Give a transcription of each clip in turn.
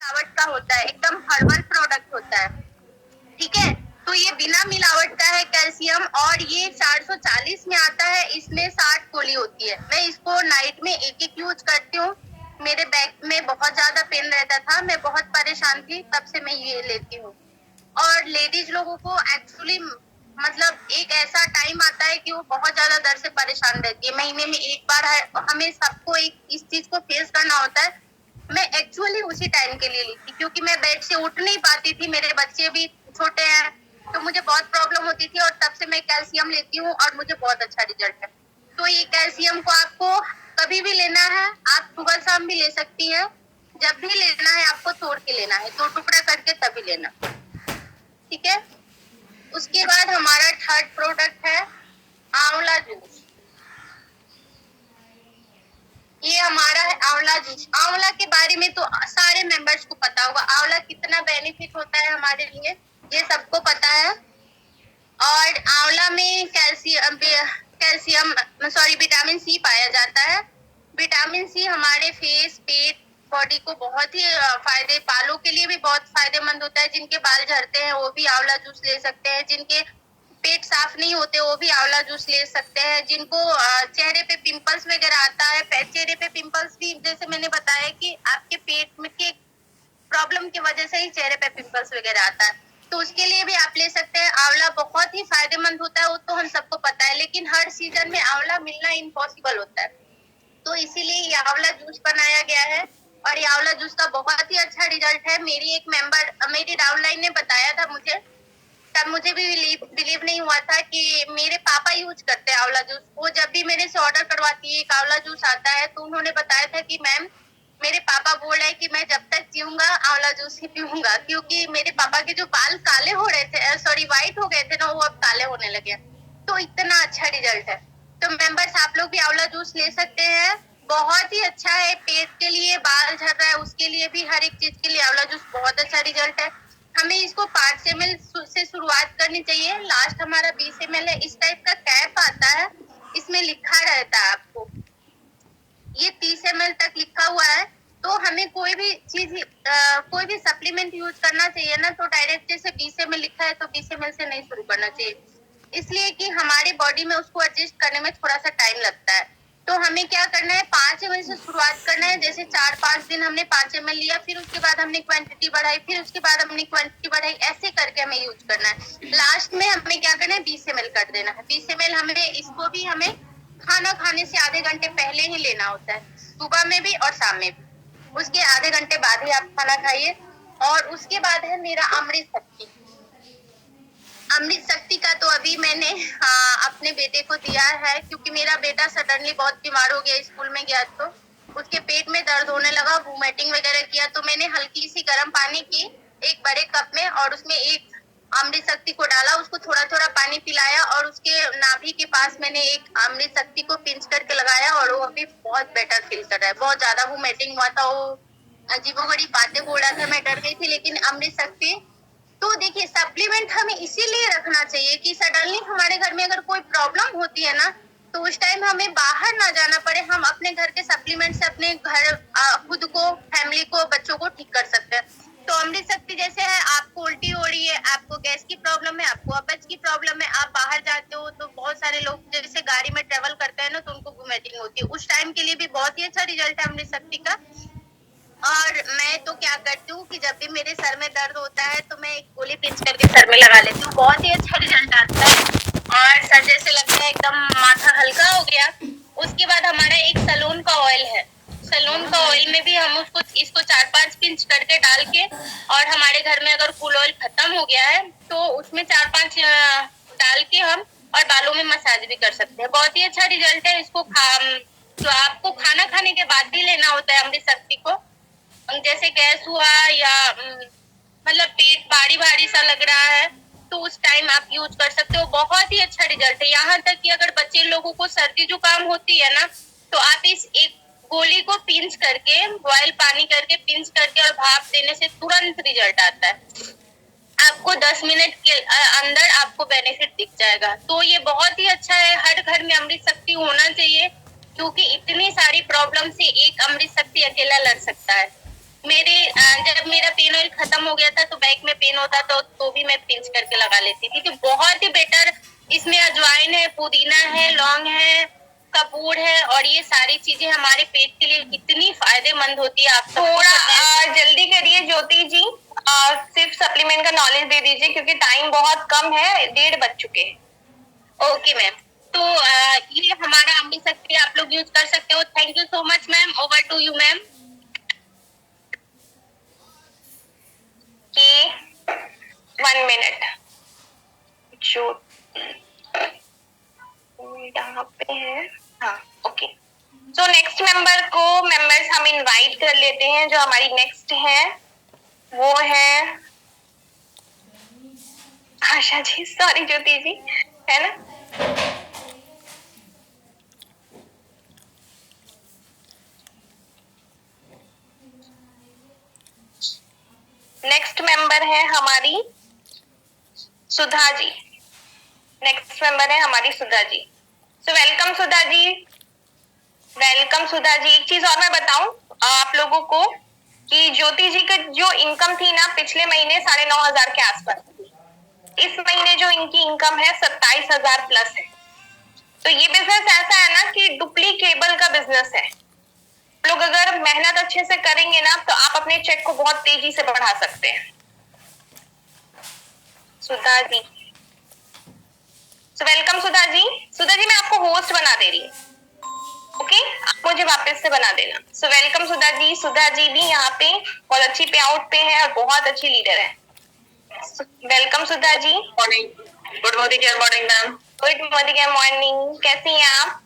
मिलावट का होता है, एकदम हर्बल प्रोडक्ट होता है, ठीक है। तो ये बिना मिलावट का है कैल्शियम, और ये 440 में आता है, इसमें 60 गोली होती है। मैं इसको नाइट में एक एक यूज करती हूँ। मेरे बैक में बहुत ज्यादा पेन रहता था, मैं बहुत परेशान थी, तब से मैं ये लेती हूँ। और लेडीज लोगों को एक्चुअली मतलब एक ऐसा टाइम आता है कि वो बहुत ज्यादा दर्द से परेशान रहती है, महीने में एक बार है, हमें सबको एक इस चीज को फेस करना होता है। मैं एक्चुअली उसी टाइम के लिए ली थी, क्योंकि मैं बेड से उठ नहीं पाती थी, मेरे बच्चे भी छोटे हैं, तो मुझे बहुत प्रॉब्लम होती थी, और तब से मैं कैल्शियम लेती हूँ और मुझे बहुत अच्छा रिजल्ट है। तो ये कैल्शियम को आपको कभी भी लेना है, आप सुबह शाम भी ले सकती हैं, जब भी लेना है आपको तोड़ के लेना है, 2 टुकड़ा करके तभी लेना, ठीक है। उसके बाद हमारा थर्ड प्रोडक्ट है आंवला जूस। ये हमारा है आंवला जूस। आंवला के बारे में तो सारे मेंबर्स को पता होगा, आंवला कितना बेनिफिट होता है हमारे लिए, ये सबको पता है। और आंवला में कैल्शियम सॉरी विटामिन सी पाया जाता है। विटामिन सी हमारे फेस, पेट, बॉडी को बहुत ही फायदे, बालों के लिए भी बहुत फायदेमंद होता है। जिनके बाल झड़ते हैं वो भी आंवला जूस ले सकते हैं, जिनके पेट साफ नहीं होते वो भी आंवला जूस ले सकते हैं, जिनको चेहरे पे पिंपल्स वगैरह आता है, चेहरे पे पिंपल्स भी जैसे मैंने बताया कि आपके पेट में के प्रॉब्लम की वजह से ही चेहरे पे पिंपल्स वगैरह आता है, तो उसके लिए भी आप ले सकते हैं। आंवला बहुत ही फायदेमंद होता है, वो तो हम सबको पता है, लेकिन हर सीजन में आंवला मिलना इम्पॉसिबल होता है, तो इसीलिए ये आंवला जूस बनाया गया है। और ये आंवला जूस का बहुत ही अच्छा रिजल्ट है। मेरी एक मेंबर, मेरी डाउनलाइन ने बताया था मुझे, तब मुझे भी बिलीव नहीं हुआ था कि मेरे पापा यूज करते हैं आंवला जूस। वो जब भी मेरे से ऑर्डर करवाती है, एक आंवला जूस आता है, तो उन्होंने बताया था कि मैम मेरे पापा बोल रहे हैं कि मैं जब तक जीऊंगा आंवला जूस ही पीऊंगा, क्योंकि मेरे पापा के जो बाल काले हो रहे थे, सॉरी व्हाइट हो गए थे ना, वो अब काले होने लगे। तो इतना अच्छा रिजल्ट है। तो मेंबर्स आप लोग भी आंवला जूस ले सकते हैं, बहुत ही अच्छा है पेट के लिए, बाल झड़ रहा है उसके लिए भी, हर एक चीज के लिए आंवला जूस बहुत अच्छा रिजल्ट है। हमें इसको 5 ml से शुरुआत करनी चाहिए, लास्ट हमारा 20 ml है। इस टाइप का कैप आता है, इसमें लिखा रहता है आपको, ये 30 ml तक लिखा हुआ है। तो हमें कोई भी चीज कोई भी सप्लीमेंट यूज करना चाहिए ना, तो डायरेक्ट जैसे 20 ml लिखा है तो 20 ml से नहीं शुरू करना चाहिए, इसलिए कि हमारी बॉडी में उसको एडजस्ट करने में थोड़ा सा टाइम लगता है। तो हमें क्या करना है, 5 ml से शुरुआत करना है। जैसे 4-5 दिन हमने 5 ml लिया, फिर उसके बाद हमने क्वांटिटी बढ़ाई, फिर उसके बाद हमने क्वांटिटी बढ़ाई, ऐसे करके हमें यूज करना है। लास्ट में हमें क्या करना है, 20 ml कर देना है। 20 ml हमें, इसको भी हमें खाना खाने से आधे घंटे पहले ही लेना होता है, सुबह में भी और शाम में भी, उसके आधे घंटे बाद ही आप खाना खाइए। और उसके बाद है मेरा अमृत शक्ति। अमृत शक्ति का तो अभी मैंने अपने बेटे को दिया है, क्योंकि मेरा बेटा सडनली बहुत बीमार हो गया, स्कूल में गया तो उसके पेट में दर्द होने लगा, वोमिटिंग वगैरह किया, तो मैंने हल्की सी गर्म पानी की एक बड़े कप में, और उसमें एक अमृत शक्ति को डाला, उसको थोड़ा थोड़ा पानी पिलाया, और उसके नाभि के पास मैंने एक अमृत शक्ति को पिंच करके लगाया, और वो अभी बहुत बेटर फील कर रहा है। बहुत ज्यादा वोमिटिंग हुआ था, वो अजीबोगरीब बातें बोल रहा था, मैं डर गई थी, लेकिन अमृत शक्ति, तो देखिए सप्लीमेंट हमें इसीलिए रखना चाहिए कि सडनली हमारे घर में अगर कोई प्रॉब्लम होती है ना, तो उस टाइम हमें बाहर ना जाना पड़े, हम अपने घर के सप्लीमेंट से अपने घर खुद को, फैमिली को, बच्चों को ठीक कर सकते हैं। तो अमृत शक्ति जैसे है, आपको उल्टी हो रही है, आपको गैस की प्रॉब्लम है, आपको अपच की प्रॉब्लम है, आप बाहर जाते हो, तो बहुत सारे लोग जैसे गाड़ी में ट्रेवल करते हैं ना, तो उनको वोमिटिंग होती है, उस टाइम के लिए भी बहुत ही अच्छा रिजल्ट है अमृत शक्ति का। और मैं तो क्या करती हूँ कि जब भी मेरे सर में दर्द होता है, तो मैं एक गोली पिंच करके सर में लगा लेती हूँ, बहुत ही अच्छा रिजल्ट आता है, और सर जैसे लगता है एकदम माथा हल्का हो गया। उसके बाद हमारा एक सलून का ऑयल है, सलून का ऑयल में भी हम इसको 4-5 पिंच करके डाल के, और हमारे घर में अगर कूल ऑयल खत्म हो गया है तो उसमें 4-5 डाल के हम और बालों में मसाज भी कर सकते हैं। बहुत ही अच्छा रिजल्ट है। इसको तो आपको खाना खाने के बाद भी लेना होता है अमृत शक्ति को। जैसे गैस हुआ या मतलब पेट भारी भारी सा लग रहा है, तो उस टाइम आप यूज कर सकते हो। बहुत ही अच्छा रिजल्ट है। यहाँ तक कि अगर बच्चे लोगों को सर्दी जुकाम होती है ना, तो आप इस एक गोली को पिंच करके, बॉयल पानी करके पिंच करके और भाप देने से तुरंत रिजल्ट आता है। आपको 10 मिनट के अंदर आपको बेनिफिट दिख जाएगा। तो ये बहुत ही अच्छा है, हर घर में अमृत शक्ति होना चाहिए, क्योंकि इतनी सारी प्रॉब्लम से एक अमृत शक्ति अकेला लड़ सकता है। जब मेरे खत्म हो गया था तो बैक में पेन होता तो भी मैं पिंच करके लगा लेती थी। तो बहुत ही बेटर इसमें अजवाइन है, पुदीना है, लौंग है, कपूर है और ये सारी चीजें हमारे पेट के लिए कितनी फायदेमंद होती है। आप थोड़ा जल्दी करिए ज्योति जी, सिर्फ सप्लीमेंट का नॉलेज दे दीजिए क्योंकि टाइम बहुत कम है, 1:30 बज चुके हैं। ओके मैम, तो ये हमारा अमृत शक्ति आप लोग यूज कर सकते हो। Thank you so much ma'am, over to you ma'am. कि 1 मिनट जो यहाँ पे है, हाँ ओके। सो नेक्स्ट मेंबर्स हम इनवाइट कर लेते हैं। जो हमारी नेक्स्ट है वो है आशा जी, सॉरी ज्योति जी, है ना। नेक्स्ट मेंबर है हमारी सुधा जी। नेक्स्ट मेंबर है हमारी सुधा जी। सो वेलकम सुधा जी, वेलकम सुधा जी। एक चीज और मैं बताऊं आप लोगों को कि ज्योति जी का जो इनकम थी ना पिछले महीने 9,500 के आसपास थी। इस महीने जो इनकी इनकम है 27,000 प्लस है। तो ये बिजनेस ऐसा है ना कि डुप्लीकेबल का बिजनेस है। लोग अगर मेहनत अच्छे से करेंगे ना तो आप अपने चेक को बहुत तेजी से बढ़ा सकते हैं। सुधा जी, वेलकम सुधा जी। सुधा जी मैं आपको होस्ट बना दे रही हूँ, ओके, आप मुझे वापस से बना देना। सो वेलकम सुधा जी। सुधा जी भी यहाँ पे बहुत अच्छी पे आउट पे है और बहुत अच्छी लीडर है। Welcome Sudha ji. Morning, good morning ma'am. Good morning, कैसी हैं आप?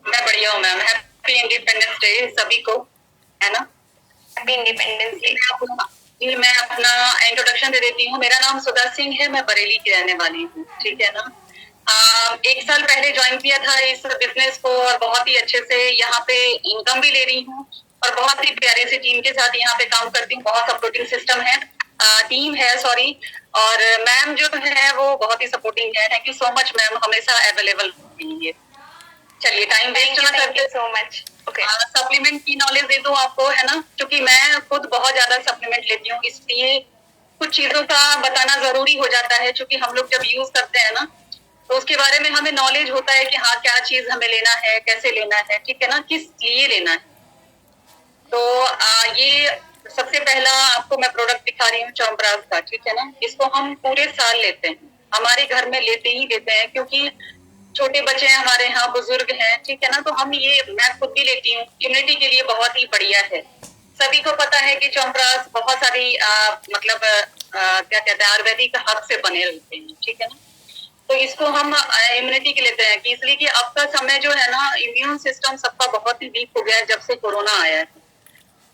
मैं बढ़िया हूँ मैम। हैप्पी इंडिपेंडेंस डे सभी को, है ना। Happy independence day. जी मैं अपना इंट्रोडक्शन दे देती हूँ। मेरा नाम सुधा सिंह है, मैं बरेली की रहने वाली हूँ, ठीक है ना। 1 साल पहले ज्वाइन किया था इस बिजनेस को और बहुत ही अच्छे से यहाँ पे इनकम भी ले रही हूँ और बहुत ही प्यारे से टीम के साथ यहाँ पे काम करती हूँ। बहुत सपोर्टिंग सिस्टम है, टीम है सॉरी, और मैम जो है वो बहुत ही सपोर्टिंग है। Thank you so much ma'am, हमेशा अवेलेबल है। चलिए टाइम वेस्ट ना करके सो मच। सप्लीमेंट की नॉलेज दे दूं आपको, है ना, क्योंकि मैं खुद बहुत ज्यादा सप्लीमेंट लेती हूँ, इसलिए कुछ चीजों का बताना जरूरी हो जाता है। क्योंकि हम लोग जब यूज करते हैं ना तो उसके बारे में हमें नॉलेज होता है कि हाँ क्या चीज हमें लेना है, कैसे लेना है, ठीक है ना, किस लिए लेना है। तो ये सबसे पहला आपको मैं प्रोडक्ट दिखा रही हूँ च्यवनप्राश का, ठीक है ना। इसको हम पूरे साल लेते हैं, हमारे घर में लेते ही लेते हैं क्योंकि छोटे बच्चे हैं हमारे यहाँ, बुजुर्ग हैं, ठीक है ना। तो हम ये, मैं खुद भी लेती हूँ, इम्यूनिटी के लिए बहुत ही बढ़िया है। सभी को पता है कि च्यवनप्राश बहुत सारी मतलब क्या कहते हैं आयुर्वेदिक हर्ब से बने रहते हैं, ठीक है ना। तो इसको हम इम्यूनिटी के लेते हैं कि इसलिए कि अब का समय जो है ना, इम्यून सिस्टम सबका बहुत ही वीक हो गया है जब से कोरोना आया है।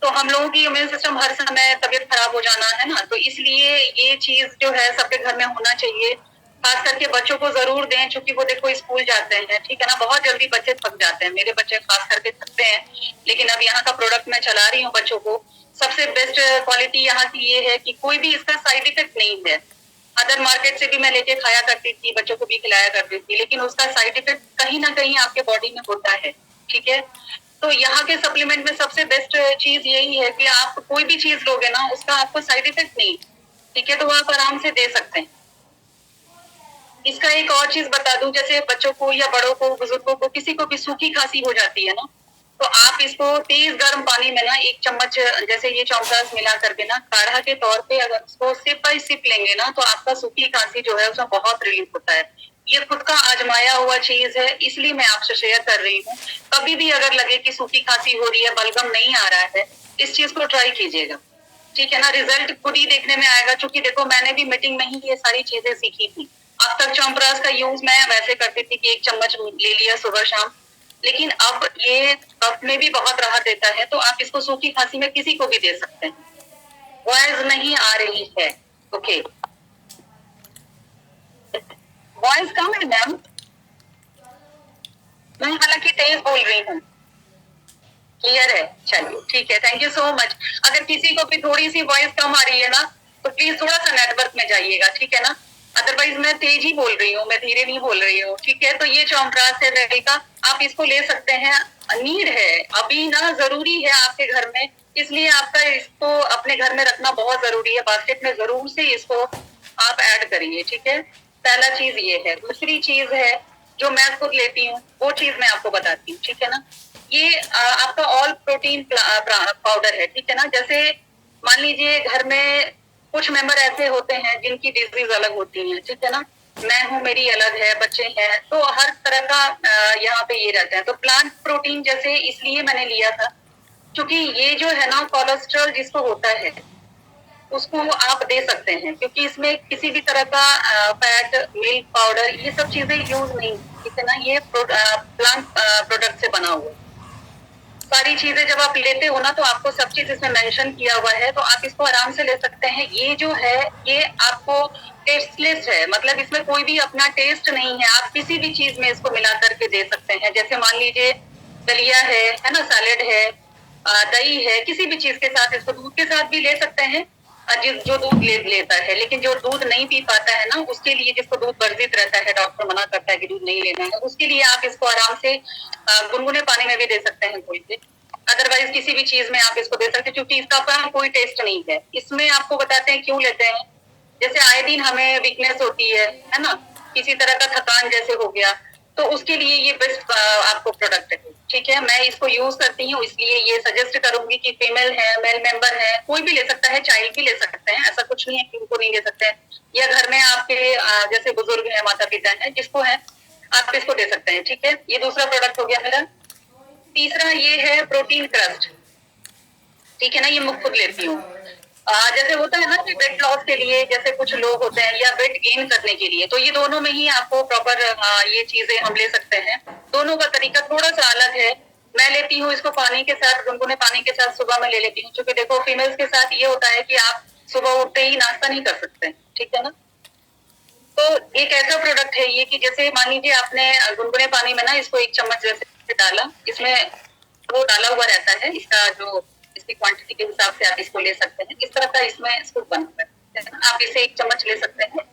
तो हम लोगों की इम्यून सिस्टम हर समय तबीयत खराब हो जाना है ना, तो इसलिए ये चीज जो है सबके घर में होना चाहिए। खास करके बच्चों को जरूर दें, क्योंकि वो देखो स्कूल जाते हैं, ठीक है ना, बहुत जल्दी बच्चे थक जाते हैं। मेरे बच्चे खास करके थकते हैं, लेकिन अब यहाँ का प्रोडक्ट मैं चला रही हूँ बच्चों को। सबसे बेस्ट क्वालिटी यहाँ की ये है कि कोई भी इसका साइड इफेक्ट नहीं है। अदर मार्केट से भी मैं लेके खाया करती थी, बच्चों को भी खिलाया करती थी, लेकिन उसका साइड इफेक्ट कहीं ना कहीं आपके बॉडी में होता है, ठीक है। तो यहाँ के सप्लीमेंट में सबसे बेस्ट चीज यही है कि आप कोई भी चीज लोगे ना उसका आपको साइड इफेक्ट नहीं, ठीक है, तो आप आराम से दे सकते हैं। इसका एक और चीज बता दूं, जैसे बच्चों को या बड़ों को, बुजुर्गों को, किसी को भी सूखी खांसी हो जाती है ना, तो आप इसको तेज गर्म पानी में ना 1 चम्मच जैसे ये च्यवनप्राश मिला करके ना काढ़ा के तौर पे अगर उसको सिप बाई सिप लेंगे ना तो आपका सूखी खांसी जो है उसमें बहुत रिलीफ होता है। ये खुद का आजमाया हुआ चीज है, इसलिए मैं आपसे शेयर कर रही हूँ। कभी भी अगर लगे कि सूखी खांसी हो रही है, बलगम नहीं आ रहा है, इस चीज को ट्राई कीजिएगा, ठीक है ना। रिजल्ट खुद ही देखने में आएगा, क्योंकि देखो मैंने भी मीटिंग में ही ये सारी चीजें सीखी थी। अब तक च्यवनप्राश का यूज मैं वैसे करती थी कि 1 चम्मच ले लिया सुबह शाम, लेकिन अब ये कफ में भी बहुत राहत देता है। तो आप इसको सूखी खांसी में किसी को भी दे सकते हैं। वॉइस नहीं आ रही है, ओके, वॉइस कम है मैम, मैं हालांकि तेज बोल रही हूँ। क्लियर है, चलिए ठीक है, थैंक यू सो मच। अगर किसी को भी थोड़ी सी वॉइस कम आ रही है ना तो प्लीज थोड़ा सा नेटवर्क में जाइएगा, ठीक है ना। अदरवाइज मैं तेज ही बोल रही हूँ, मैं धीरे नहीं बोल रही हूँ, ठीक है। तो ये च्यवनप्राश है रेडी का, आप इसको ले सकते हैं नीड है, अभी ना जरूरी है आपके घर में, इसलिए आपका इसको अपने घर में रखना बहुत जरूरी है। बास्केट में जरूर से इसको आप ऐड करिए, ठीक है। पहला चीज ये है। दूसरी चीज है जो मैं खुद लेती हूँ, वो चीज मैं आपको बताती हूँ, ठीक है ना। ये आपका ऑल प्रोटीन पाउडर है, ठीक है ना। जैसे मान लीजिए घर में कुछ मेंबर ऐसे होते हैं जिनकी डिजीज अलग होती है, ठीक है ना। मैं हूँ, मेरी अलग है, बच्चे हैं, तो हर तरह का यहाँ पे ये रहता है। तो प्लांट प्रोटीन जैसे इसलिए मैंने लिया था क्योंकि ये जो है ना कोलेस्ट्रॉल जिसको होता है उसको आप दे सकते हैं, क्योंकि इसमें किसी भी तरह का फैट, मिल्क पाउडर, ये सब चीजें यूज नहीं, ठीक है ना। ये प्लांट प्रोडक्ट से बना हुआ सारी चीजें जब आप लेते हो ना, तो आपको सब चीज इसमें मेंशन किया हुआ है, तो आप इसको आराम से ले सकते हैं। ये जो है ये आपको टेस्टलेस है, मतलब इसमें कोई भी अपना टेस्ट नहीं है। आप किसी भी चीज में इसको मिला करके दे सकते हैं। जैसे मान लीजिए दलिया है ना, सैलेड है, दही है, किसी भी चीज के साथ, इसको दूध के साथ भी ले सकते हैं। जो दूध लेता है, लेकिन जो दूध नहीं पी पाता है ना, उसके लिए, जिसको दूध वर्जित रहता है, डॉक्टर मना करता है कि दूध नहीं लेना है, उसके लिए आप इसको आराम से गुनगुने पानी में भी दे सकते हैं घोल के। अदरवाइज किसी भी चीज में आप इसको दे सकते हैं, क्योंकि इसका अपना कोई टेस्ट नहीं है। इसमें आपको बताते हैं क्यों लेते हैं। जैसे आए दिन हमें वीकनेस होती है ना, किसी तरह का थकान जैसे हो गया, तो उसके लिए ये बेस्ट आपको प्रोडक्ट है, ठीक है। मैं इसको यूज करती हूँ, इसलिए ये सजेस्ट करूंगी कि फीमेल है, मेल मेंबर है, कोई भी ले सकता है, चाइल्ड भी ले सकते हैं, ऐसा कुछ नहीं है कि उनको नहीं ले सकते हैं। या घर में आपके जैसे बुजुर्ग है, माता पिता है, जिसको है आप इसको दे सकते हैं, ठीक है। ये दूसरा प्रोडक्ट हो गया मेरा। तीसरा ये है प्रोटीन क्रस्ट, ठीक है ना। ये मैं खुद लेती हूँ। जैसे होता है ना कि वेट लॉस के लिए जैसे कुछ लोग होते हैं, या वेट गेन करने के लिए, तो ये दोनों में ही आपको प्रॉपर ये चीजें हम ले सकते हैं। दोनों का तरीका थोड़ा सा अलग है। मैं लेती हूँ इसको पानी के साथ, गुनगुने पानी के साथ सुबह में ले लेती हूँ, क्योंकि देखो फीमेल्स के साथ ये होता है कि आप सुबह उठते ही नाश्ता नहीं कर सकते, ठीक है ना। तो एक ऐसा प्रोडक्ट है ये कि जैसे मान लीजिए आपने गुनगुने पानी में ना इसको 1 चम्मच जैसे डाला, इसमें वो डाला हुआ रहता है, इसका जो इसकी क्वांटिटी के हिसाब से आप इसको ले सकते हैं। इस तरह का इसमें स्कूप बनता है ना। आप इसे 1 चम्मच ले सकते हैं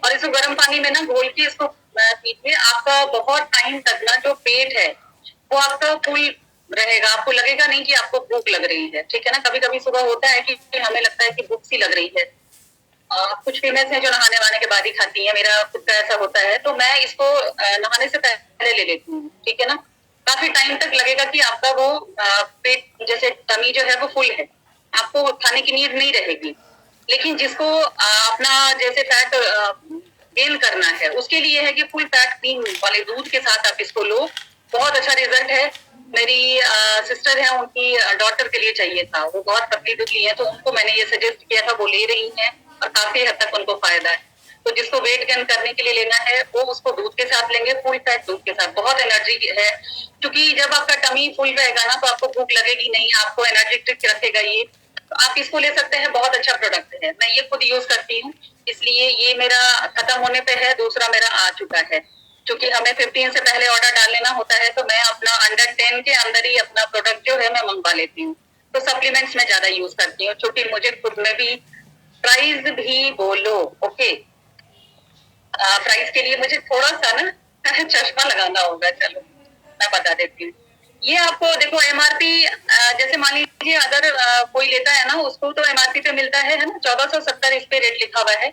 और इसको गर्म पानी में ना घोल के इसको पीजिए। आपका बहुत टाइम तक ना जो पेट है वो आपका फुल रहेगा, आपको लगेगा नहीं कि आपको भूख लग रही है, ठीक है ना। कभी कभी सुबह होता है कि हमें लगता है कि भूख सी लग रही है। कुछ फीमेल्स हैं जो नहाने वाने के बाद ही खाती हैं, मेरा खुद का ऐसा होता है, तो मैं इसको नहाने से पहले ले लेती हूँ, ठीक है ना। काफी टाइम तक लगेगा कि आपका वो पेट जैसे टमी जो है वो फुल है, आपको खाने की नीड नहीं रहेगी। लेकिन जिसको अपना जैसे फैट गेन करना है, उसके लिए है कि फुल फैट क्रीम वाले दूध के साथ आप इसको लो। बहुत अच्छा रिजल्ट है। मेरी सिस्टर है, उनकी डॉटर के लिए चाहिए था, वो बहुत पतली दुबली है, तो उनको मैंने ये सजेस्ट किया था, वो ले रही है और काफी हद तक उनको फायदा है। तो जिसको वेट गेन करने के लिए लेना है वो उसको दूध के साथ लेंगे, फुल फैट दूध के साथ। बहुत एनर्जी है, क्योंकि जब आपका टमी फुल रहेगा ना, तो आपको भूख लगेगी नहीं, आपको एनर्जेटिक रखेगा ये। तो आप इसको ले सकते हैं, बहुत अच्छा प्रोडक्ट है। मैं ये खुद यूज करती हूँ, इसलिए ये मेरा खत्म होने पे है, दूसरा मेरा आ चुका है। क्योंकि हमें 15 से पहले ऑर्डर डाल लेना होता है, तो मैं अपना अंडर 10 के अंदर ही अपना प्रोडक्ट जो है मैं मंगवा लेती हूँ। तो सप्लीमेंट्स में ज्यादा यूज करती हूँ, क्योंकि मुझे खुद में भी प्राइस भी बोलो, ओके। प्राइस के लिए मुझे थोड़ा सा ना चश्मा लगाना होगा, चलो मैं बता देती हूँ। ये आपको देखो एमआरपी, जैसे मान लीजिए अगर कोई लेता है ना, उसको तो एमआरपी पे मिलता है ना 1470, इस पे रेट लिखा हुआ है,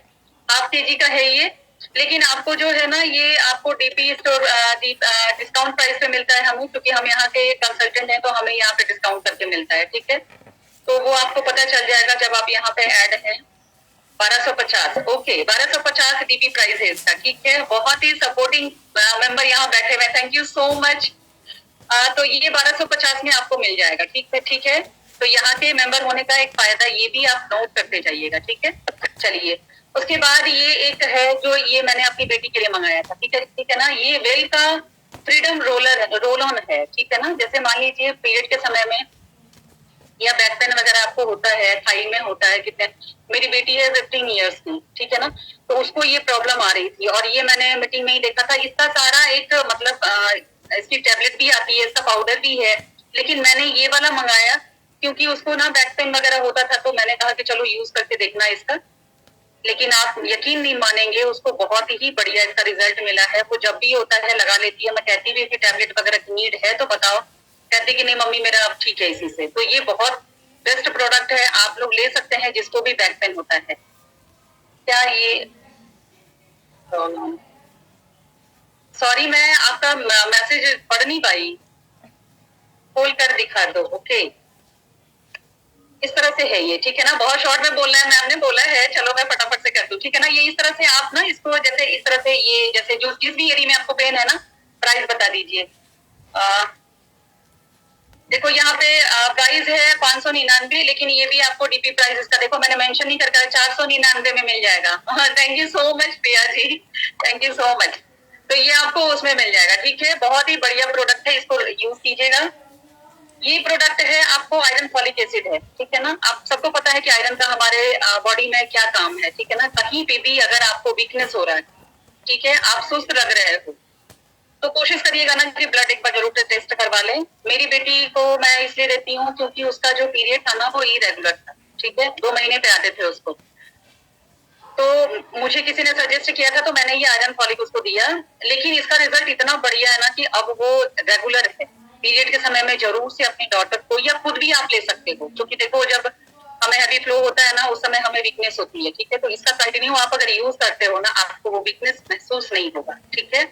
हाफ केजी का है ये। लेकिन आपको जो है ना, ये आपको डीपी स्टोर डिस्काउंट प्राइस पे मिलता है। हम क्योंकि हम यहाँ के कंसल्टेंट हैं, तो हमें यहाँ पे डिस्काउंट करके मिलता है, ठीक है। तो वो आपको पता चल जाएगा जब आप यहाँ पे ऐड है। 1250, ओके, 1250 डीपी प्राइस है इसका, ठीक है। बहुत ही सपोर्टिंग मेंबर यहाँ बैठे हुए, थैंक यू सो मच। तो ये 1250 में आपको मिल जाएगा, ठीक है, ठीक है। तो यहाँ के मेंबर होने का एक फायदा ये भी आप नोट करते जाइएगा, ठीक है। चलिए, उसके बाद ये एक है जो ये मैंने अपनी बेटी के लिए मंगाया था, ठीक है ना। ये वेल का फ्रीडम रोल ऑन है, ठीक है ना। जैसे मान लीजिए पीरियड के समय में या बैक पेन वगैरह आपको होता है, थाई में होता है, कितने, मेरी बेटी है 15 ईयर्स की, ठीक है ना। तो उसको ये प्रॉब्लम आ रही थी, और ये मैंने मीटिंग में ही देखा था। इसका सारा एक मतलब इसकी टैबलेट भी आती है, इसका पाउडर भी है, लेकिन मैंने ये वाला मंगाया क्योंकि उसको ना बैक पेन वगैरह होता था, तो मैंने कहा कि चलो यूज करके देखना इसका। लेकिन आप यकीन नहीं मानेंगे, उसको बहुत ही बढ़िया इसका रिजल्ट मिला है। वो जब भी होता है लगा लेती है। मैं कहती भी कि टैबलेट वगैरह की नीड है तो बताओ, कहती कि नहीं मम्मी मेरा अब ठीक है इसी से। तो ये बहुत बेस्ट प्रोडक्ट है, आप लोग ले सकते हैं जिसको भी बैक पेन होता है। क्या ये सॉरी मैं आपका मैसेज पढ़ नहीं पाई, खोल कर दिखा दो। ओके इस तरह से है ये, ठीक है ना, बहुत शॉर्ट में बोलना है, मैम ने बोला है, चलो मैं फटाफट से कर दूं, ठीक है ना। ये इस तरह से आप ना इसको जैसे इस तरह से ये जैसे जो जिस भी एरिया में आपको पेन है ना, प्राइस बता दीजिए। देखो यहाँ पे प्राइस है 599, लेकिन ये भी आपको डीपी प्राइस इसका देखो मैंने मेंशन नहीं करके 499 में मिल जाएगा। Thank you so much Priya ji, thank you so much. तो ये आपको उसमें मिल जाएगा, ठीक है, बहुत ही बढ़िया प्रोडक्ट है, इसको यूज कीजिएगा। ये प्रोडक्ट है आपको आयरन फॉलिक एसिड है, ठीक है ना। आप सबको पता है कि आयरन का हमारे बॉडी में क्या काम है, ठीक है ना। कहीं पे भी अगर आपको वीकनेस हो रहा है, ठीक है, आप सुस्त लग रहे हो, तो कोशिश करिएगा ना कि ब्लड एक बार जरूर टेस्ट करवा लें। मेरी बेटी को मैं इसलिए देती हूँ क्योंकि उसका जो पीरियड था ना वो इरेगुलर था, ठीक है, 2 महीने पे आते थे उसको। तो मुझे किसी ने सजेस्ट किया था तो मैंने ये आयरन फॉलिक उसको दिया, लेकिन इसका रिजल्ट इतना बढ़िया है ना कि अब वो रेगुलर है। पीरियड के समय में जरूर से अपनी डॉटर को या खुद भी आप ले सकते हो, क्योंकि देखो जब हमें हैवी फ्लो होता है ना उस समय हमें वीकनेस होती है, ठीक है। तो इसका कंटिन्यू आप अगर यूज करते हो ना आपको वो वीकनेस महसूस नहीं होगा, ठीक है।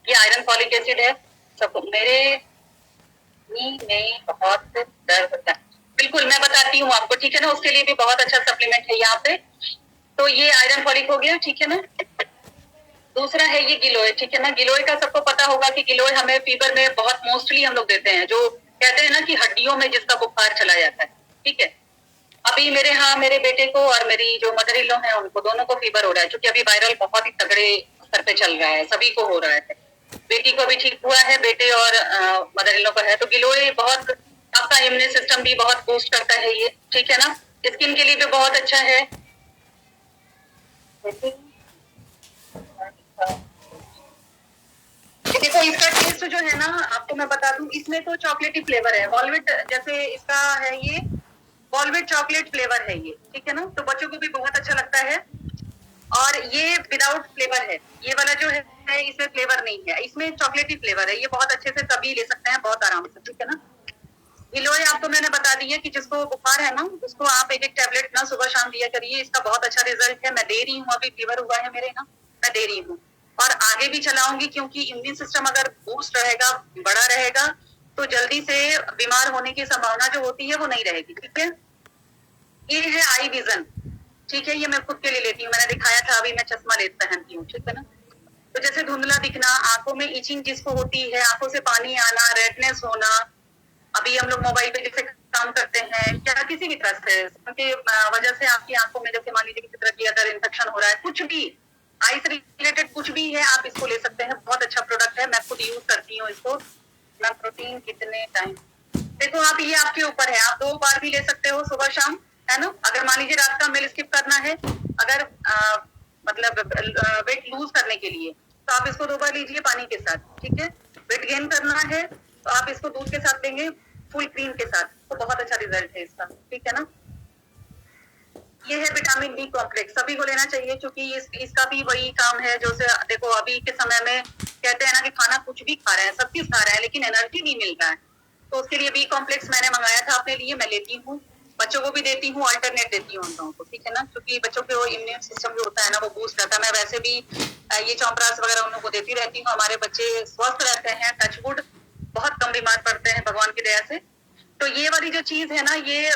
ये आयरन फॉलिक एसिड है। सब मेरे नी में बहुत दर्द होता है, बिल्कुल मैं बताती हूँ आपको, ठीक है ना। उसके लिए भी बहुत अच्छा सप्लीमेंट है यहाँ पे। तो ये आयरन फॉलिक हो गया, ठीक है ना। दूसरा है ये गिलोय, ठीक है ना। गिलोय का सबको पता होगा कि गिलोय हमें फीवर में बहुत मोस्टली हम लोग देते हैं, जो कहते हैं ना कि हड्डियों में जिसका बुखार चला जाता है, ठीक है। अभी मेरे यहाँ मेरे बेटे को और मेरी जो मदर इन लॉ है उनको दोनों को फीवर हो रहा है, क्योंकि अभी वायरल बहुत ही तगड़े स्तर पे चल रहा है, सभी को हो रहा है। बेटी को भी ठीक हुआ है, बेटे और मदर इन लॉ को है। तो गिलोय बहुत आपका इम्यून सिस्टम भी बहुत बूस्ट करता है ये, ठीक है ना। स्किन के लिए भी बहुत अच्छा है। देखो इसका टेस्ट जो है ना आपको मैं बता दूं, इसमें तो चॉकलेटी फ्लेवर है, वॉलवेट जैसे इसका है, ये वॉलवेट चॉकलेट फ्लेवर है ये, ठीक है ना। तो बच्चों को भी बहुत अच्छा लगता है। और ये विदाउट फ्लेवर है, ये वाला जो है इसमें फ्लेवर नहीं है, इसमें चॉकलेटी फ्लेवर है। ये बहुत अच्छे से सभी ले सकते हैं बहुत आराम से, ठीक है ना। गिलोय आपको मैंने बता दी है कि जिसको बुखार है ना उसको आप एक टैबलेट ना सुबह शाम दिया करिए, इसका बहुत अच्छा रिजल्ट है। मैं दे रही हूँ, अभी फीवर हुआ है मेरे ना, मैं दे रही हूँ और आगे भी चलाऊंगी, क्योंकि इम्यून सिस्टम अगर बूस्ट रहेगा, बड़ा रहेगा, तो जल्दी से बीमार होने की संभावना जो होती है वो नहीं रहेगी, ठीक है। ये है आई विजन, ठीक है, ये मैं खुद के लिए लेती हूँ, मैंने दिखाया था, अभी मैं चश्मा पहनती हूँ, ठीक है ना। तो जैसे धुंधला दिखना, आंखों में इचिंग जिसको होती है, आंखों से पानी आना, रेडनेस होना, अभी हम लोग मोबाइल पे जैसे काम करते हैं या किसी भी तरह से की वजह से आपकी आंखों में जैसे मान लीजिए किसी तरह की अगर इन्फेक्शन हो रहा है, कुछ भी आई से रिलेटेड कुछ भी है, आप इसको ले सकते हैं। बहुत अच्छा प्रोडक्ट है, मैं खुद यूज करती हूँ इसको। मैं प्रोटीन कितने टाइम, देखो आप ये आपके ऊपर है, आप 2 बार भी ले सकते हो, सुबह शाम, है ना। अगर मान लीजिए रात का मील स्किप करना है, अगर मतलब वेट लूज करने के लिए, तो आप इसको 2 बार लीजिए पानी के साथ, ठीक है। वेट गेन करना है तो आप इसको दूध के साथ लेंगे, फुल क्रीम के साथ, तो बहुत अच्छा रिजल्ट है इसका, ठीक है ना। ये है विटामिन बी कॉम्प्लेक्स, सभी को लेना चाहिए, क्योंकि इसका भी वही काम है जो से देखो अभी के समय में कहते हैं ना कि खाना कुछ भी खा रहे हैं, सब चीज खा रहे हैं, लेकिन एनर्जी नहीं मिल रहा है। तो उसके लिए बी कॉम्प्लेक्स मैंने मंगाया था अपने लिए, मैं लेती हूँ, बच्चों को भी देती हूँ, अल्टरनेट देती हूँ उन लोगों को, ठीक है ना। क्योंकि बच्चों के इम्यून सिस्टम जो होता है ना वो बूस्ट रहता है। मैं वैसे भी ये चौपरास वगैरह उन लोगों को देती रहती हूँ, हमारे बच्चे स्वस्थ रहते हैं, टचवुड, बहुत कम बीमार पड़ते हैं भगवान की दया से। तो ये वाली जो चीज है ना, ये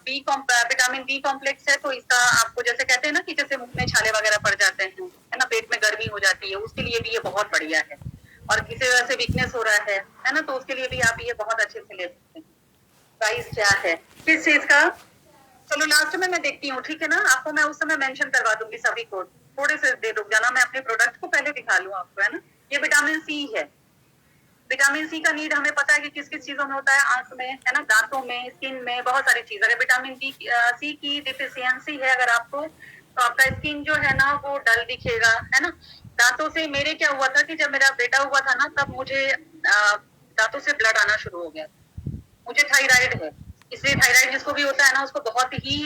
विटामिन बी कॉम्प्लेक्स है, तो इसका आपको जैसे कहते हैं ना कि जैसे मुंह में छाले वगैरह पड़ जाते हैं, है ना, पेट में गर्मी हो जाती है, उसके लिए भी ये बहुत बढ़िया है। और किसी वजह से वीकनेस हो रहा है ना, तो उसके लिए भी आप ये बहुत अच्छे से ले सकते हैं। प्राइस क्या है किस चीज का, चलो लास्ट में मैं देखती हूँ, ठीक है ना। आपको मैं उस समय मेंशन करवा दूंगी सभी को, थोड़े से दे रुक जाना, मैं अपने प्रोडक्ट को पहले दिखा लूँ आपको, है ना। ये विटामिन सी है, विटामिन सी का नीड हमें पता है कि किस किस चीजों में होता है, आंख में, है ना, दांतों में, स्किन में, बहुत सारी चीज। अगर विटामिन सी की डिफिशियंसी है अगर आपको, तो आपका स्किन जो है ना वो डल दिखेगा, है ना। दांतों से मेरे क्या हुआ था कि जब मेरा बेटा हुआ था ना, तब मुझे दांतों से ब्लड आना शुरू हो गया। मुझे थायराइड है, इसलिए थायराइड जिसको भी होता है ना उसको बहुत ही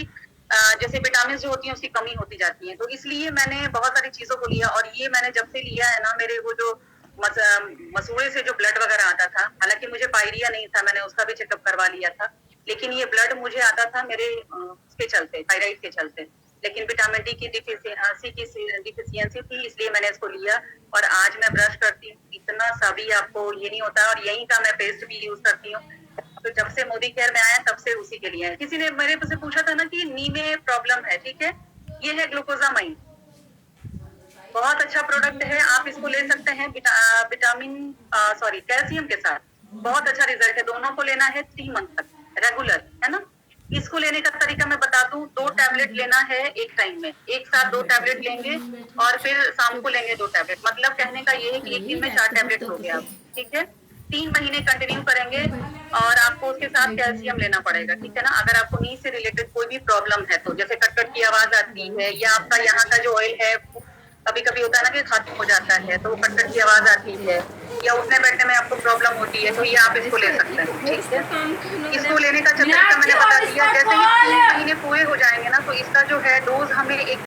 जैसे विटामिन जो होती है उसकी कमी होती जाती है। तो इसलिए मैंने बहुत सारी चीजों को लिया, और ये मैंने जब से लिया है ना, मेरे वो जो मसूड़े से जो ब्लड वगैरह आता था, हालांकि मुझे पायरिया नहीं था, मैंने उसका भी चेकअप करवा लिया था, लेकिन ये ब्लड मुझे आता था मेरे उसके चलते, थायराइड के चलते। लेकिन विटामिन डी की डिफिशियंसी थी, इसलिए मैंने इसको लिया और आज मैं ब्रश करती हूँ, इतना सा भी आपको ये नहीं होता। और यही का मैं पेस्ट भी यूज करती हूँ। तो जब से मोदी केयर में आया तब से उसी के लिए है। किसी ने मेरे से पूछा था ना कि नी में प्रॉब्लम है, ठीक है, ये है ग्लूकोजामाइन, बहुत अच्छा प्रोडक्ट है, आप इसको ले सकते हैं कैल्शियम के साथ, बहुत अच्छा रिजल्ट है। दोनों को लेना है 3 मंथ तक रेगुलर, है ना। इसको लेने का तरीका मैं बता दूं, 2 टैबलेट लेना है एक टाइम में, एक साथ 2 टैबलेट लेंगे और फिर शाम को लेंगे 2 टैबलेट। मतलब कहने का ये है कि एक दिन में 4 टैबलेट हो गया, ठीक है। 3 महीने कंटिन्यू करेंगे और आपको उसके साथ कैल्शियम लेना पड़ेगा, ठीक है ना। अगर आपको नी से रिलेटेड कोई भी प्रॉब्लम है तो, जैसे कट की आवाज आती है या आपका यहाँ का जो ऑयल है कभी कभी होता है ना कि खत्म हो जाता है, तो कट की आवाज आती है या उठने बैठने में आपको प्रॉब्लम होती है, तो ये आप इसको ले सकते हैं, ठीक है। इसको लेने का तरीका मैंने बता दिया। जैसे ही 3 महीने पूरे हो जाएंगे ना, तो इसका जो है डोज हमें एक